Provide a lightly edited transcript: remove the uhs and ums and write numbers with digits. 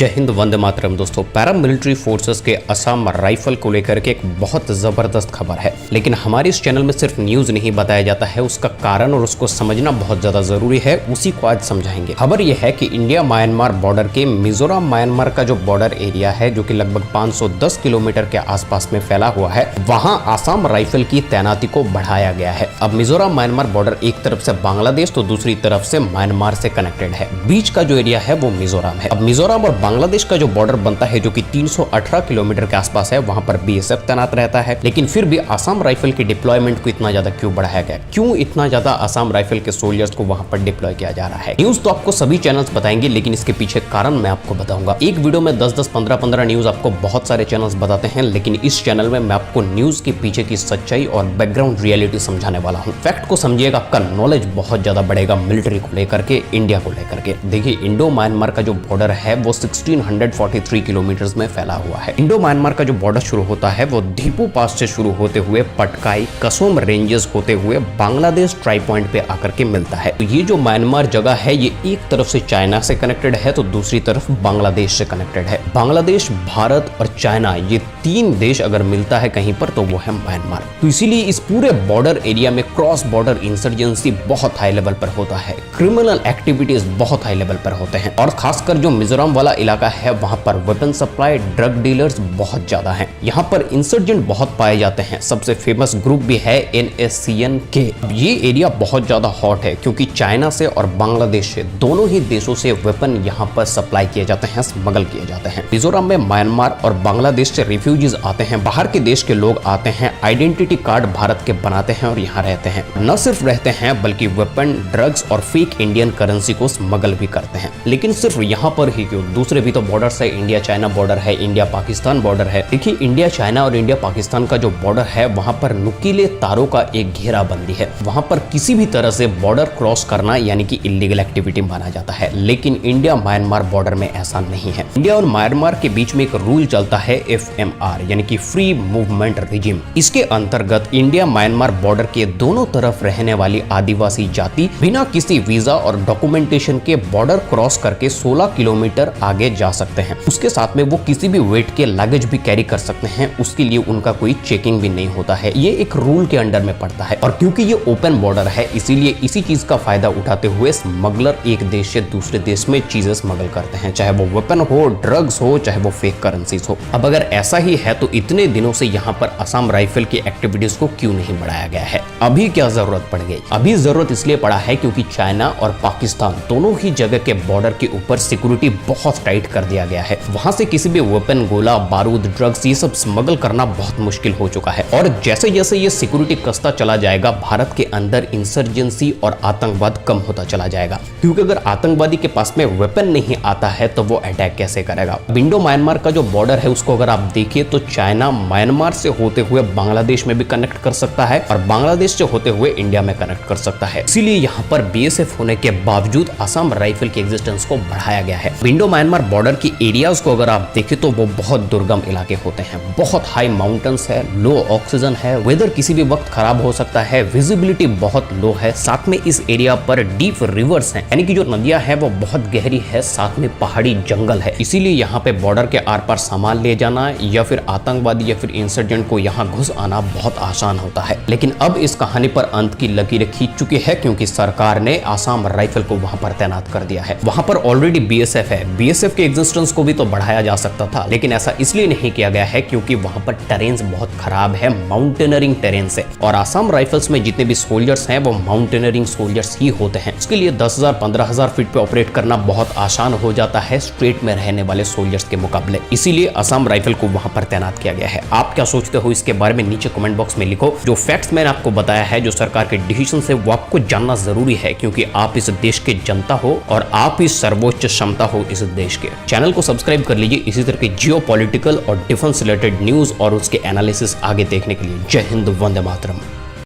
जय हिंद, वंदे मातरम। दोस्तों, paramilitary forces के असम राइफल को लेकर के एक बहुत जबरदस्त खबर है, लेकिन हमारे इस चैनल में सिर्फ न्यूज नहीं बताया जाता है, उसका कारण और उसको समझना बहुत ज्यादा जरूरी है। उसी को आज समझाएंगे। खबर यह है कि इंडिया म्यांमार बॉर्डर के मिजोरम म्यांमार का जो बॉर्डर एरिया है, जो कि लगभग 510 किलोमीटर के आसपास में फैला हुआ है, वहां असम राइफल की तैनाती को बढ़ाया गया है। अब मिजोरम म्यांमार बॉर्डर एक तरफ से बांग्लादेश तो दूसरी तरफ से म्यांमार से कनेक्टेड है। बीच का जो एरिया है वो मिजोरम है। अब मिजोरम और बांग्लादेश का जो बॉर्डर बनता है, जो कि 318 किलोमीटर के आसपास है, वहां पर बीएसएफ तैनात रहता है। लेकिन फिर भी असम राइफल की डिप्लॉयमेंट को इतना ज्यादा क्यों बढ़ाया गया? क्यों इतना ज्यादा असम राइफल के सोल्जर्स को वहां पर डिप्लॉय किया जा रहा है? न्यूज तो आपको सभी चैनल्स बताएंगे, लेकिन इसके पीछे कारण मैं आपको बताऊंगा। एक वीडियो में 10-10, 15-15 न्यूज आपको बहुत सारे चैनल्स बताते हैं, लेकिन इस चैनल में मैं आपको न्यूज के पीछे की सच्चाई और बैकग्राउंड रियलिटी समझाने वाला हूँ। फैक्ट को समझिएगा, आपका नॉलेज बहुत ज्यादा बढ़ेगा मिलिट्री को लेकर के, इंडिया को लेकर के। देखिए, इंडो म्यांमार का जो बॉर्डर है वो 1643 किलोमीटर में फैला हुआ है। इंडो म्यांमार का जो बॉर्डर शुरू होता है वो धीपू पास से शुरू होते हुए पटकाई कसोम रेंजेस होते हुए बांग्लादेश ट्राई पॉइंट पे आकर के मिलता है। तो ये जो म्यांमार जगह है, ये एक तरफ से चाइना से कनेक्टेड है तो दूसरी तरफ बांग्लादेश से कनेक्टेड है। बांग्लादेश, भारत और चाइना, ये तीन देश अगर मिलता है कहीं पर तो वो है म्यांमार। तो इसीलिए इस पूरे बॉर्डर एरिया में क्रॉस बॉर्डर इंसर्जेंसी बहुत हाई लेवल पर होता है, क्रिमिनल एक्टिविटीज बहुत हाई लेवल पर होते हैं, और खासकर जो मिजोरम वाला इलाका है वहां पर वेपन सप्लाई, ड्रग डीलर्स बहुत ज्यादा हैं। यहाँ पर इंसर्जेंट बहुत पाए जाते हैं। सबसे फेमस ग्रुप भी है NSCN के। ये एरिया बहुत ज्यादा हॉट है क्योंकि चाइना से और बांग्लादेश से, दोनों ही देशों से वेपन यहाँ पर सप्लाई किए जाते हैं, स्मगल किए जाते हैं। मिजोरम में म्यांमार और बांग्लादेश से रिफ्यूजीज आते हैं, बाहर के देश के लोग आते हैं, आइडेंटिटी कार्ड भारत के बनाते हैं और यहाँ रहते हैं। न सिर्फ रहते हैं बल्कि वेपन, ड्रग्स और फेक इंडियन करेंसी को स्मगल भी करते हैं। लेकिन सिर्फ यहाँ पर ही क्यों, दूसरे भी तो बॉर्डर्स है। इंडिया चाइना बॉर्डर है, इंडिया पाकिस्तान बॉर्डर है। देखिए, इंडिया चाइना और इंडिया पाकिस्तान का जो बॉर्डर है, वहां पर नुकीले तारों का एक घेराबंदी है। वहां पर किसी भी तरह से बॉर्डर क्रॉस करना यानी कि इलीगल एक्टिविटी माना जाता है। लेकिन इंडिया म्यांमार बॉर्डर में ऐसा नहीं है। इंडिया और म्यांमार के बीच में एक रूल चलता है FMR यानी कि फ्री मूवमेंट रिजिम। इसके अंतर्गत इंडिया म्यांमार बॉर्डर के दोनों तरफ रहने वाली आदिवासी जाति बिना किसी वीजा और डॉक्यूमेंटेशन के बॉर्डर क्रॉस करके 16 किलोमीटर आगे जा सकते हैं। उसके साथ में वो किसी भी वेट के लगेज भी कैरी कर सकते हैं, उसके लिए उनका कोई चेकिंग भी नहीं होता है। ये एक रूल के अंडर में पड़ता है, और क्योंकि ये ओपन बॉर्डर है, इसीलिए इसी चीज का फायदा उठाते हुए स्मगलर एक देश से दूसरे देश में चीजें स्मगल करते हैं, चाहे वो वेपन हो, ड्रग्स हो, चाहे वो फेक करेंसीज हो। अब अगर ऐसा ही है तो इतने दिनों से यहाँ पर असम राइफल की एक्टिविटीज को क्यों नहीं बढ़ाया गया है? अभी क्या जरूरत पड़ गई? अभी जरूरत इसलिए पड़ा है क्योंकि चाइना और पाकिस्तान दोनों ही जगह के बॉर्डर के ऊपर सिक्योरिटी बहुत टाइट कर दिया गया है। वहां से किसी भी वेपन, गोला बारूद, ड्रग्स, ये सब स्मगल करना बहुत मुश्किल हो चुका है। और जैसे जैसे ये सिक्योरिटी कसता चला जाएगा, भारत के अंदर इंसर्जेंसी और आतंकवाद कम होता चला जाएगा। क्योंकि अगर आतंकवादी के पास में वेपन नहीं आता है तो वो अटैक कैसे करेगा? इंडो म्यांमार का जो बॉर्डर है उसको अगर आप देखिए तो चाइना म्यांमार से होते हुए बांग्लादेश में भी कनेक्ट कर सकता है और बांग्लादेश से होते हुए इंडिया में कनेक्ट कर सकता है। इसीलिए यहाँ पर BSF होने के बावजूद असम राइफल की एग्जिस्टेंस को बढ़ाया गया है। इंडो म्यांमार बॉर्डर की एरियाज को अगर आप देखें तो वो बहुत दुर्गम इलाके होते हैं, बहुत हाई माउंटेन्स है, लो ऑक्सीजन है, वेदर किसी भी वक्त खराब हो सकता है, विजिबिलिटी बहुत लो है। साथ में इस एरिया पर डीप रिवर्स हैं, यानी कि जो नदियां है वो बहुत गहरी है, साथ में पहाड़ी जंगल है। इसीलिए यहाँ पे बॉर्डर के आर पार सामान ले जाना या फिर आतंकवादी या फिर इंसर्जेंट को यहाँ घुस आना बहुत आसान होता है। लेकिन अब इस कहानी पर अंत की लकीरें खींच चुकी है, क्योंकि सरकार ने असम राइफल को वहां पर तैनात कर दिया है। वहां पर ऑलरेडी BSF है। BSF के एग्जिस्टेंस को भी तो बढ़ाया जा सकता था, लेकिन ऐसा इसलिए नहीं किया गया है क्योंकि वहां पर टेरेन्स बहुत खराब है, माउंटेनरिंग टेरेन्स है, और असम राइफल्स में जितने भी सोल्जर्स हैं वो माउंटेनरिंग सोल्जर्स ही होते हैं। उसके लिए 10,000 15,000 फीट पे ऑपरेट करना बहुत आसान हो जाता है स्ट्रेट में रहने वाले सोल्जर्स के मुकाबले। इसीलिए असम राइफल को वहां पर तैनात किया गया है। आप क्या सोचते हो इसके बारे में नीचे कमेंट बॉक्स में लिखो। जो फैक्ट्स मैंने आपको बताया है, जो सरकार के डिसीजन है, वो आपको जानना जरूरी है, क्योंकि आप इस देश के जनता हो और आप ही सर्वोच्च क्षमता हो इस देश के। चैनल को सब्सक्राइब कर लीजिए इसी तरह के जियोपॉलिटिकल और डिफेंस रिलेटेड न्यूज और उसके एनालिसिस आगे देखने के लिए। जय हिंद, वंदे मातरम।